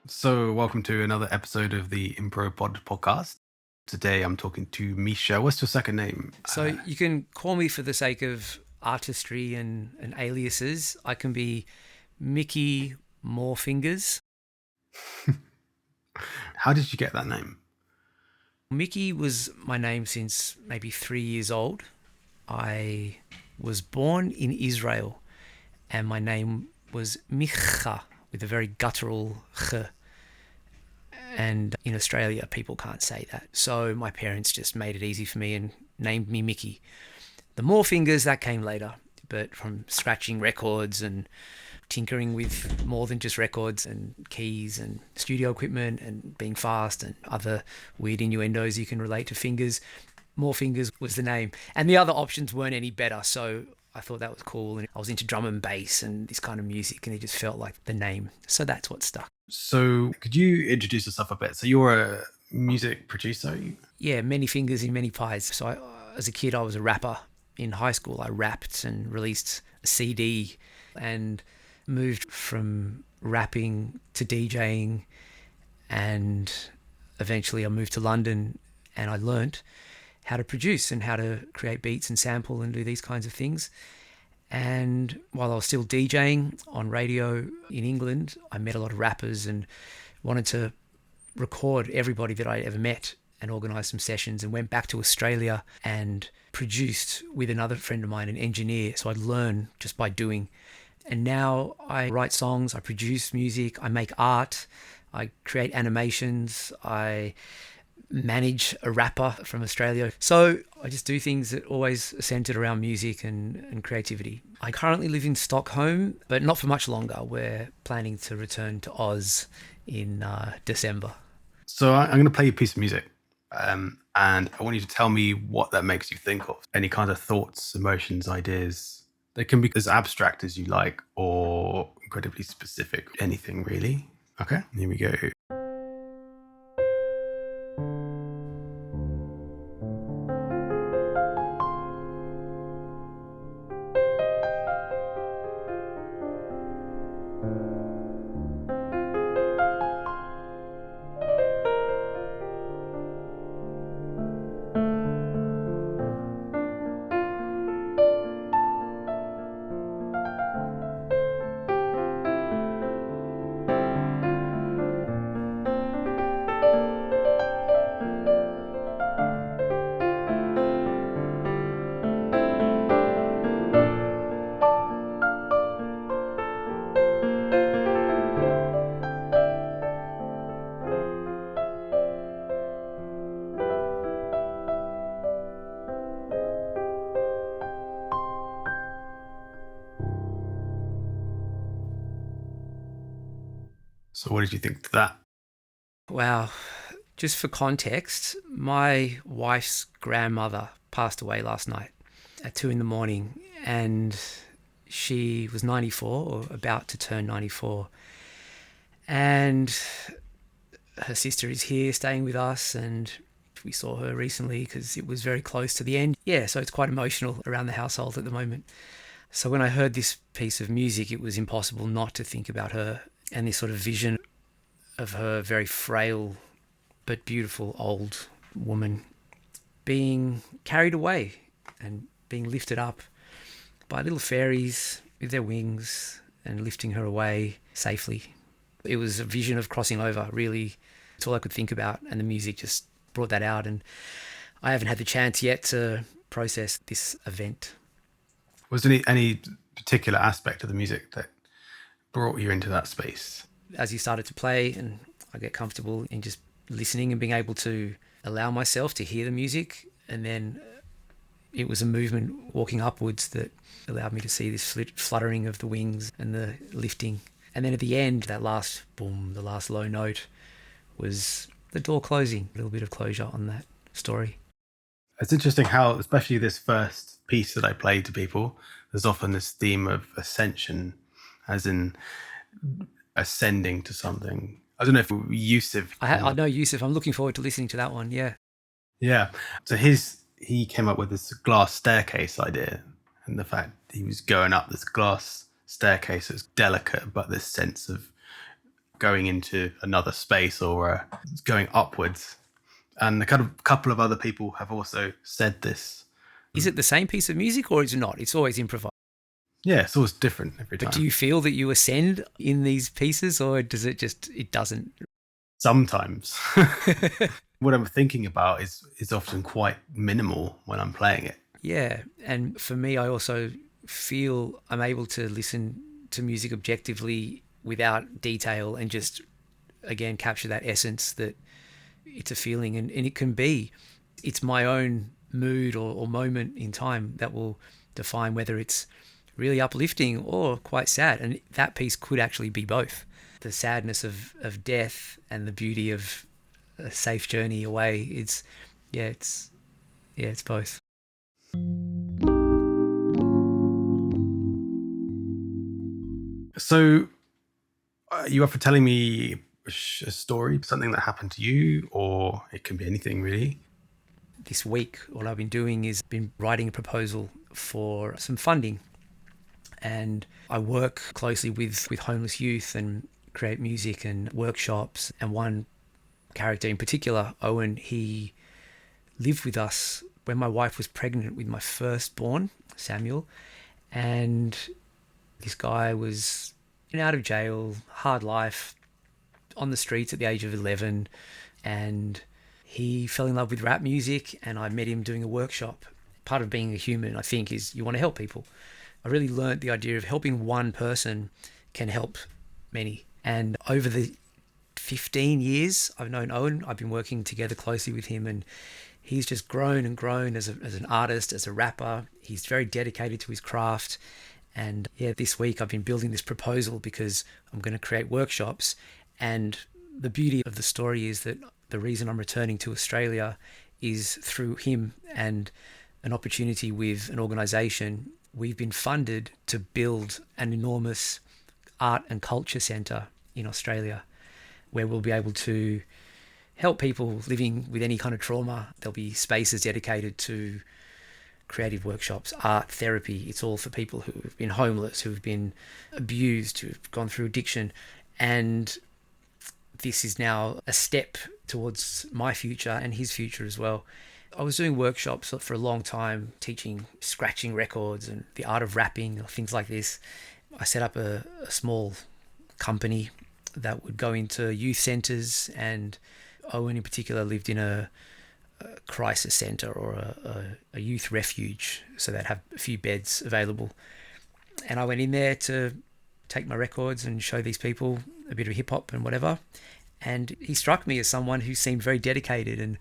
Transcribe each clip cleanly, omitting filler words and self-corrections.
So, welcome to another episode of the Impro podcast. Today, I'm talking to Misha. What's your second name? So you can call me for the sake of artistry and aliases. I can be Mickey Morefingers. How did you get that name? Mickey was my name since maybe 3 years old. I was born in Israel and my name was Micha with a very guttural ch. And in Australia, people can't say that. So my parents just made it easy for me and named me Mickey. The Morefingers, that came later, but from scratching records and tinkering with more than just records and keys and studio equipment and being fast and other weird innuendos you can relate to fingers. Morefingers was the name. And the other options weren't any better, so I thought that was cool. And I was into drum and bass and this kind of music, and it just felt like the name. So that's what stuck. So, could you introduce yourself a bit? So, you're a music producer? Yeah, many fingers in many pies. So as a kid, I was a rapper. In high school, I rapped and released a CD and moved from rapping to DJing, and eventually I moved to London and I learnt how to produce and how to create beats and sample and do these kinds of things. And while I was still DJing on radio in England, I met a lot of rappers and wanted to record everybody that I ever met and organised some sessions, and went back to Australia and produced with another friend of mine, an engineer. So I'd learn just by doing. And now I write songs, I produce music, I make art, I create animations, I manage a rapper from Australia. So I just do things that always are centered around music and creativity. I currently live in Stockholm, but not for much longer. We're planning to return to Oz in December. So, I'm going to play you a piece of music. And I want you to tell me what that makes you think of. Any kind of thoughts, emotions, ideas. They can be as abstract as you like or incredibly specific. Anything really. Okay, here we go. So, what did you think to that? Wow. Just for context, my wife's grandmother passed away last night at 2 in the morning, and she was 94 or about to turn 94. And her sister is here staying with us, and we saw her recently because it was very close to the end. Yeah, so it's quite emotional around the household at the moment. So when I heard this piece of music, it was impossible not to think about her and this sort of vision of her very frail but beautiful old woman being carried away and being lifted up by little fairies with their wings and lifting her away safely. It was a vision of crossing over, really. It's all I could think about, and the music just brought that out, and I haven't had the chance yet to process this event. Was there any particular aspect of the music that brought you into that space? As you started to play, and I get comfortable in just listening and being able to allow myself to hear the music, and then it was a movement walking upwards that allowed me to see this fluttering of the wings and the lifting. And then at the end, that last boom, the last low note, was the door closing. A little bit of closure on that story. It's interesting how, especially this first piece that I played to people, there's often this theme of ascension, as in ascending to something. I don't know if Yusuf. I know Yusuf. I'm looking forward to listening to that one. Yeah. Yeah. So he came up with this glass staircase idea, and the fact he was going up this glass staircase that's delicate, but this sense of going into another space or going upwards. And a kind of couple of other people have also said this. Is it the same piece of music or is it not? It's always improvised. Yeah, it's always different every time. But do you feel that you ascend in these pieces, or does it just, it doesn't? Sometimes. What I'm thinking about is often quite minimal when I'm playing it. Yeah. And for me, I also feel I'm able to listen to music objectively without detail and just, again, capture that essence that it's a feeling. And it can be, it's my own mood or moment in time that will define whether it's really uplifting or quite sad. And that piece could actually be both. The sadness of death and the beauty of a safe journey away. It's both. So, are you up for telling me a story, something that happened to you, or it can be anything really? This week, all I've been doing is been writing a proposal for some funding. And I work closely with homeless youth and create music and workshops. And one character in particular, Owen, he lived with us when my wife was pregnant with my firstborn, Samuel. And this guy was out of jail, hard life, on the streets at the age of 11. And he fell in love with rap music, and I met him doing a workshop. Part of being a human, I think, is you want to help people. I really learned the idea of helping one person can help many. And over the 15 years I've known Owen, I've been working together closely with him, and he's just grown and grown as an artist, as a rapper. He's very dedicated to his craft. And yeah, this week I've been building this proposal because I'm going to create workshops. And the beauty of the story is that the reason I'm returning to Australia is through him and an opportunity with an organisation. We've been funded to build an enormous art and culture centre in Australia where we'll be able to help people living with any kind of trauma. There'll be spaces dedicated to creative workshops, art, therapy. It's all for people who have been homeless, who have been abused, who've gone through addiction. And this is now a step towards my future and his future as well. I was doing workshops for a long time, teaching scratching records and the art of rapping, or things like this. I set up a small company that would go into youth centres, and Owen in particular lived in a crisis centre or a youth refuge, so they'd have a few beds available. And I went in there to take my records and show these people a bit of hip hop and whatever. And he struck me as someone who seemed very dedicated, and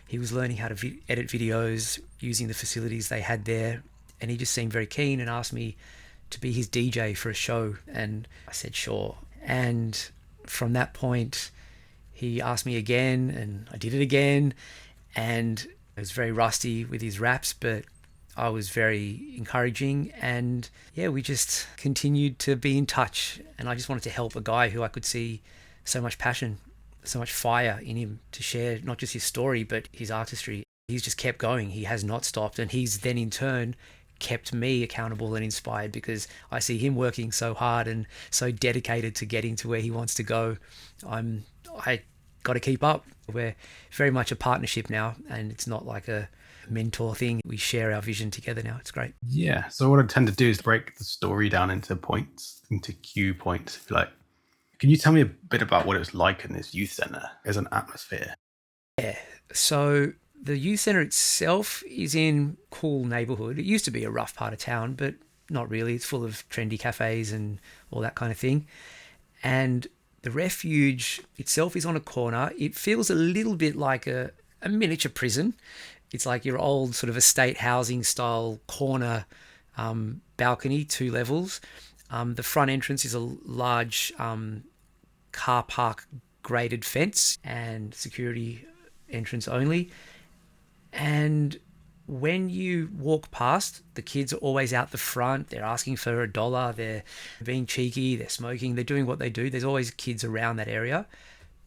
he was learning how to edit videos using the facilities they had there. And he just seemed very keen and asked me to be his DJ for a show. And I said, sure. And from that point, he asked me again, and I did it again. And I was very rusty with his raps, but I was very encouraging. And yeah, we just continued to be in touch. And I just wanted to help a guy who I could see so much passion, so much fire in him to share not just his story, but his artistry. He's just kept going. He has not stopped. And he's then in turn kept me accountable and inspired, because I see him working so hard and so dedicated to getting to where he wants to go. I got to keep up. We're very much a partnership now, and it's not like a mentor thing. We share our vision together now. It's great. Yeah. So what I tend to do is break the story down into points, into cue points, if you like. Can you tell me a bit about what it was like in this youth centre as an atmosphere? Yeah. So the youth centre itself is in a cool neighbourhood. It used to be a rough part of town, but not really. It's full of trendy cafes and all that kind of thing. And the refuge itself is on a corner. It feels a little bit like a miniature prison. It's like your old sort of estate housing style corner balcony, 2 levels. The front entrance is a large car park graded fence and security entrance only. And when you walk past, the kids are always out the front. They're asking for $1. They're being cheeky. They're smoking. They're doing what they do. There's always kids around that area.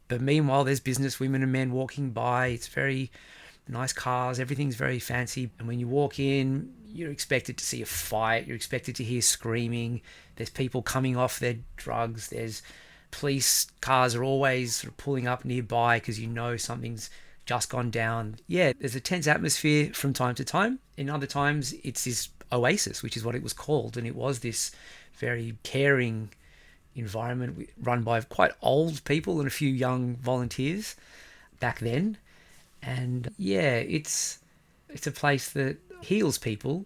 But meanwhile, there's business women and men walking by. It's very nice cars. Everything's very fancy. And when you walk in, you're expected to see a fight. You're expected to hear screaming. There's people coming off their drugs. There's Police cars are always sort of pulling up nearby because you know something's just gone down. Yeah, there's a tense atmosphere from time to time. In other times, it's this oasis, which is what it was called. And it was this very caring environment run by quite old people and a few young volunteers back then. And yeah, it's a place that heals people,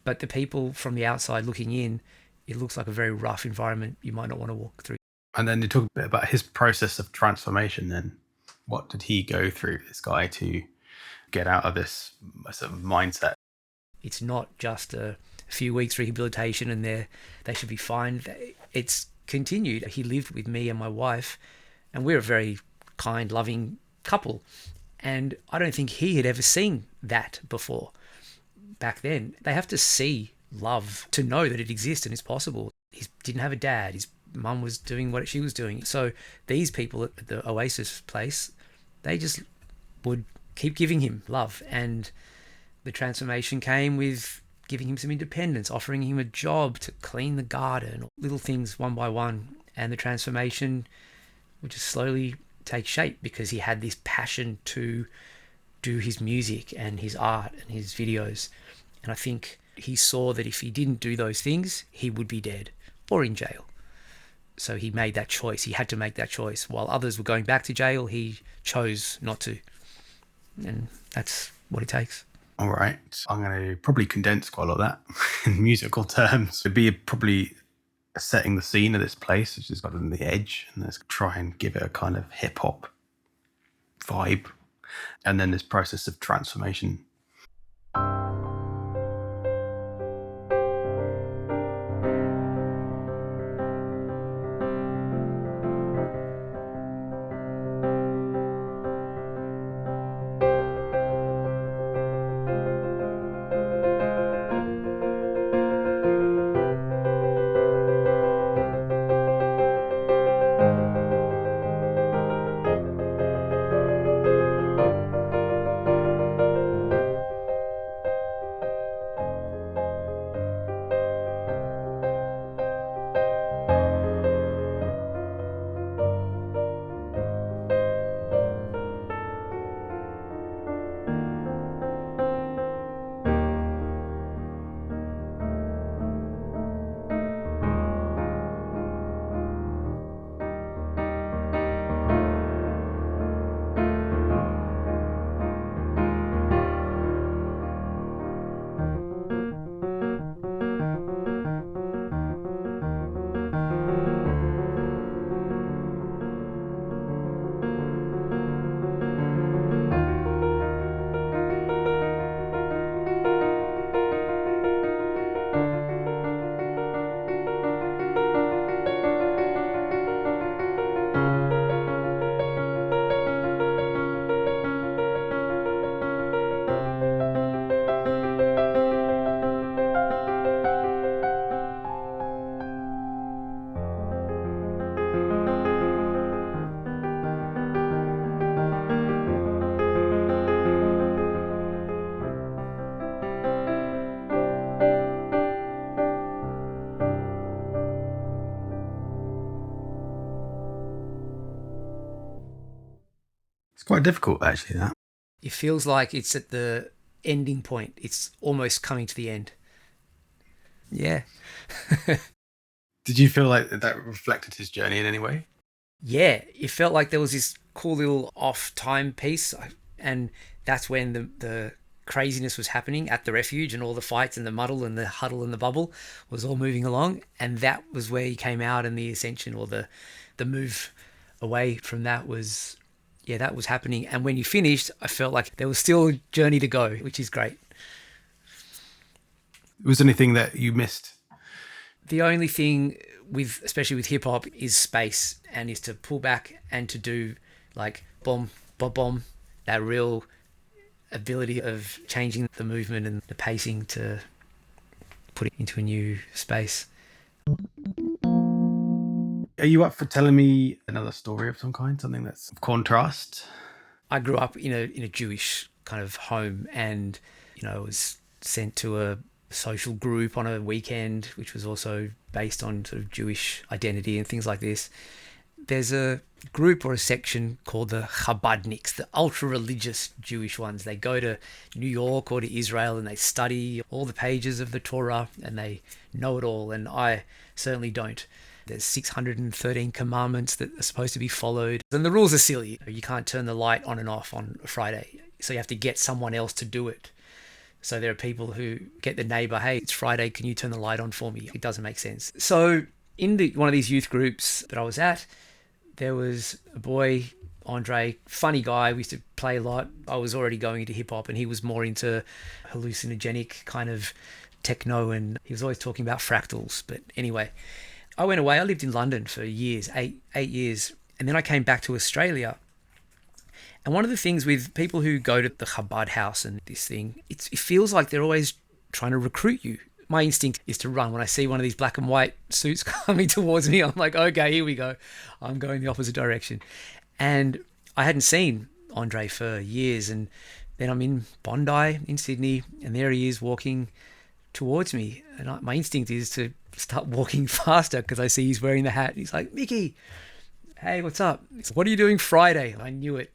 but the people from the outside looking in, it looks like a very rough environment you might not want to walk through. And then you talk a bit about his process of transformation then. What did he go through, this guy, to get out of this sort of mindset? It's not just a few weeks rehabilitation and they should be fine. It's continued. He lived with me and my wife, and we're a very kind, loving couple. And I don't think he had ever seen that before. Back then, they have to see love to know that it exists and is possible. He didn't have a dad. His mum was doing what she was doing. So these people at the Oasis place, they just would keep giving him love. And the transformation came with giving him some independence, offering him a job to clean the garden, little things one by one. And the transformation would just slowly take shape because he had this passion to do his music and his art and his videos. And I think he saw that if he didn't do those things, he would be dead or in jail. So he made that choice. He had to make that choice. While others were going back to jail, he chose not to. And that's what it takes. All right. I'm going to probably condense quite a lot of that in musical terms. It'd be probably setting the scene of this place, which is got on the edge, and let's try and give it a kind of hip hop vibe. And then this process of transformation. It's quite difficult, actually, that. It feels like it's at the ending point. It's almost coming to the end. Yeah. Did you feel like that reflected his journey in any way? Yeah, it felt like there was this cool little off time piece, and that's when the craziness was happening at the refuge, and all the fights and the muddle and the huddle and the bubble was all moving along, and that was where he came out, and the ascension or the move away from that was, yeah, that was happening. And when you finished, I felt like there was still a journey to go, which is great. Was there anything that you missed? The only thing especially with hip hop, is space, and is to pull back and to do like boom, boom, boom, that real ability of changing the movement and the pacing to put it into a new space. Are you up for telling me another story of some kind, something that's of contrast? I grew up in a Jewish kind of home, and I was sent to a social group on a weekend, which was also based on sort of Jewish identity and things like this. there's a group or a section called the Chabadniks, the ultra-religious Jewish ones. They go to New York or to Israel and they study all the pages of the Torah and they know it all, and I certainly don't. There's 613 commandments that are supposed to be followed, and the rules are silly. You can't turn the light on and off on a Friday, so you have to get someone else to do it. So there are people who get the neighbor, hey, it's Friday, can you turn the light on for me? It doesn't make sense. So in one of these youth groups that I was at, there was a boy, Andre, funny guy. We used to play a lot. I was already going into hip hop and he was more into hallucinogenic kind of techno, and he was always talking about fractals. But anyway, I went away. I lived in London for years, eight years. And then I came back to Australia. And one of the things with people who go to the Chabad house and this thing, it feels like they're always trying to recruit you. My instinct is to run. When I see one of these black and white suits coming towards me, I'm like, okay, here we go. I'm going the opposite direction. And I hadn't seen Andre for years. And then I'm in Bondi in Sydney, and there he is walking towards me. And my instinct is to start walking faster because I see he's wearing the hat. He's like, Mickey, hey, what's up? What are you doing Friday? I knew it.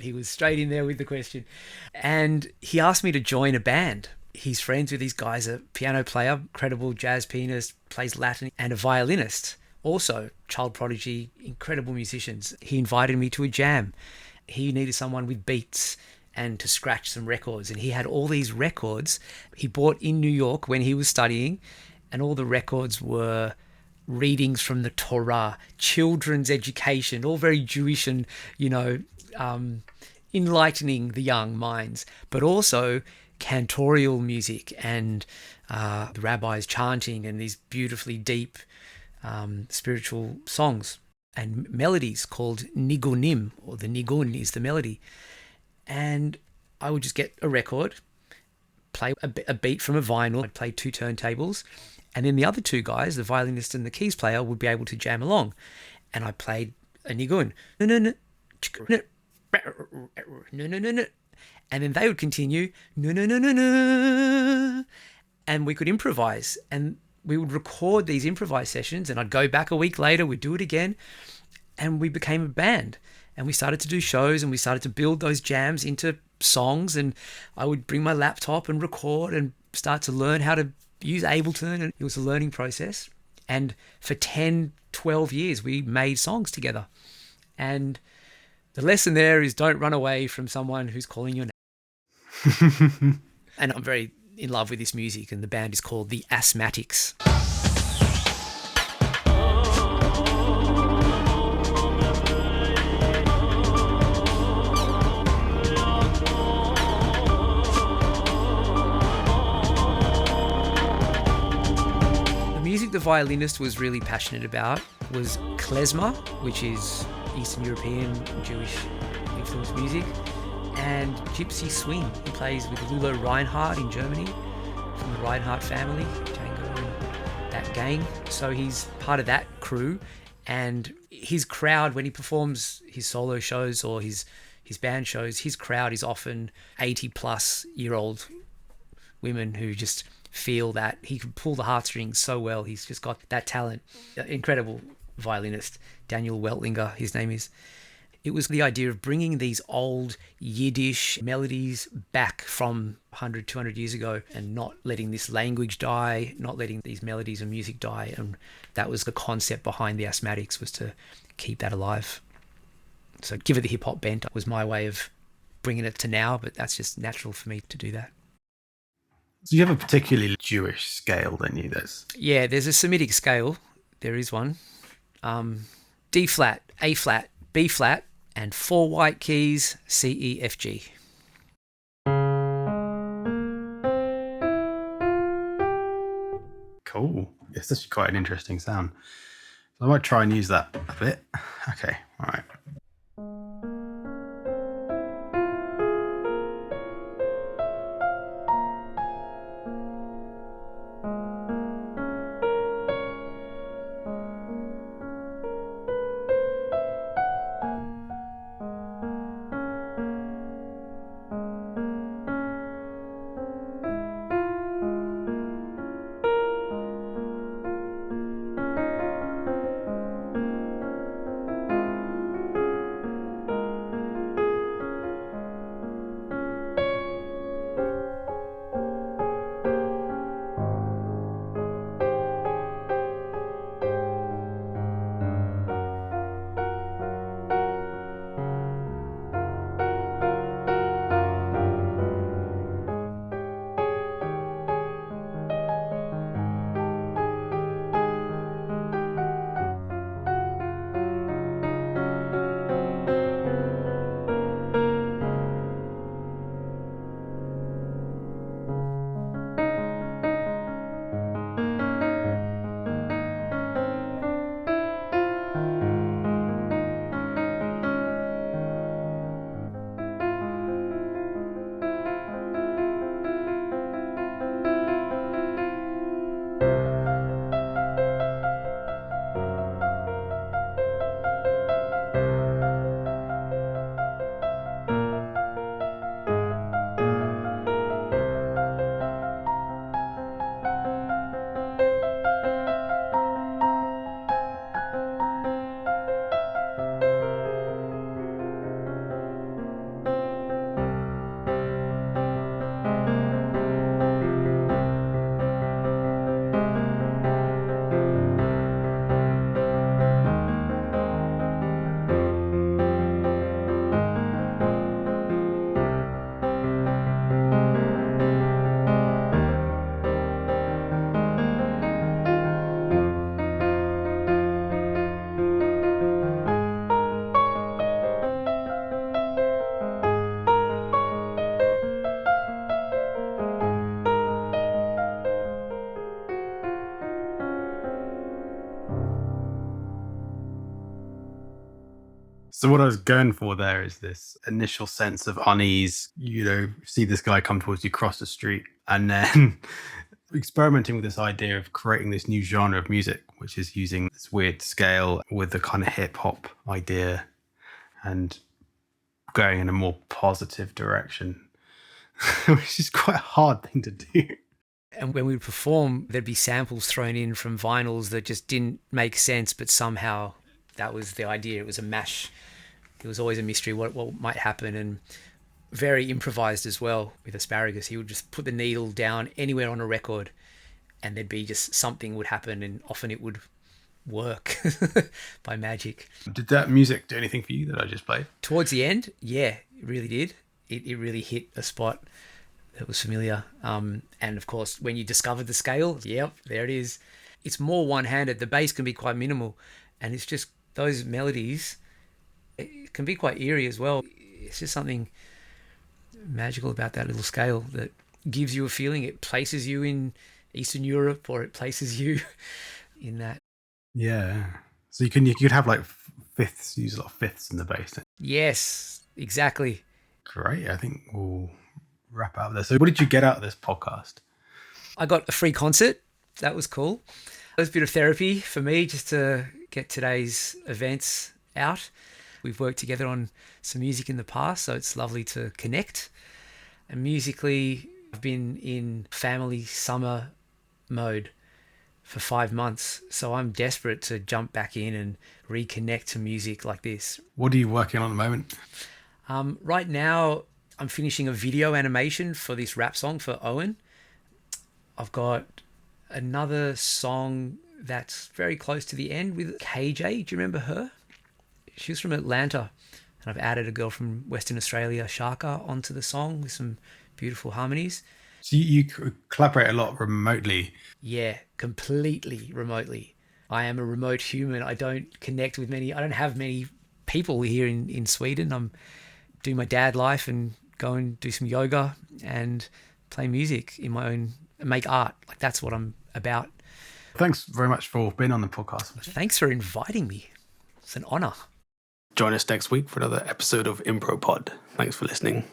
He was straight in there with the question. And he asked me to join a band. He's friends with these guys, a piano player, incredible jazz pianist, plays Latin, and a violinist, also child prodigy, incredible musicians. He invited me to a jam. He needed someone with beats and to scratch some records. And he had all these records he bought in New York when he was studying, and all the records were readings from the Torah, children's education, all very Jewish and, enlightening the young minds, but also cantorial music and the rabbis chanting and these beautifully deep spiritual songs and melodies called nigunim, or the nigun is the melody. And I would just get a record, play a beat from a vinyl. I'd play 2 turntables, and then the other 2 guys, the violinist and the keys player, would be able to jam along. And I played a nigun. And then they would continue, and we could improvise. And we would record these improvised sessions, and I'd go back a week later, we'd do it again, and we became a band. And we started to do shows, and we started to build those jams into songs, and I would bring my laptop and record and start to learn how to use Ableton, and it was a learning process. And for 10, 12 years, we made songs together. And the lesson there is don't run away from someone who's calling your name. And I'm very in love with this music, and the band is called the Asthmatics. The music the violinist was really passionate about was klezmer, which is Eastern European Jewish influenced music, and gypsy swing. He plays with Lulo Reinhardt in Germany, from the Reinhardt family, Django and that gang. So he's part of that crew, and his crowd, when he performs his solo shows or his band shows, his crowd is often 80-plus-year-old women who just feel that he can pull the heartstrings so well. He's just got that talent. Incredible violinist, Daniel Weltlinger, his name is. It was the idea of bringing these old Yiddish melodies back from 100, 200 years ago, and not letting this language die, not letting these melodies and music die. And that was the concept behind the Asthmatics, was to keep that alive. So give it the hip-hop bent was my way of bringing it to now, but that's just natural for me to do that. So you have a particularly Jewish scale, don't you? Yeah, there's a Semitic scale. There is one. D flat, A flat, B flat, and 4 white keys, C, E, F, G. Cool. It's actually quite an interesting sound. So I might try and use that a bit. Okay, all right. So what I was going for there is this initial sense of unease. See this guy come towards you, cross the street, and then experimenting with this idea of creating this new genre of music, which is using this weird scale with the kind of hip hop idea and going in a more positive direction, which is quite a hard thing to do. And when we would perform, there'd be samples thrown in from vinyls that just didn't make sense, but somehow that was the idea. It was a mash. It was always a mystery what might happen, and very improvised as well with Asparagus. He would just put the needle down anywhere on a record and there'd be just something would happen, and often it would work by magic. Did that music do anything for you that I just played? Towards the end, yeah, it really did. It really hit a spot that was familiar. And of course, when you discovered the scale, yep, there it is. It's more one-handed. The bass can be quite minimal, and it's just those melodies, it can be quite eerie as well. It's just something magical about that little scale that gives you a feeling. It places you in Eastern Europe, or it places you in that. Yeah. So you could have like fifths, use a lot of fifths in the bass. Yes, exactly. Great. I think we'll wrap up there. So what did you get out of this podcast? I got a free concert. That was cool. It was a bit of therapy for me just to get today's events out. We've worked together on some music in the past, so it's lovely to connect. And musically, I've been in family summer mode for 5 months, so I'm desperate to jump back in and reconnect to music like this. What are you working on at the moment? Right now, I'm finishing a video animation for this rap song for Owen. I've got another song that's very close to the end with KJ. Do you remember her? She was from Atlanta, and I've added a girl from Western Australia, Shaka, onto the song with some beautiful harmonies. So you collaborate a lot remotely? Yeah, completely remotely. I am a remote human. I don't have many people here in Sweden. I'm doing my dad life and go and do some yoga and play music in my own, make art. Like, that's what I'm about. Thanks very much for being on the podcast. Thanks for inviting me. It's an honor. Join us next week for another episode of Impro Pod. Thanks for listening.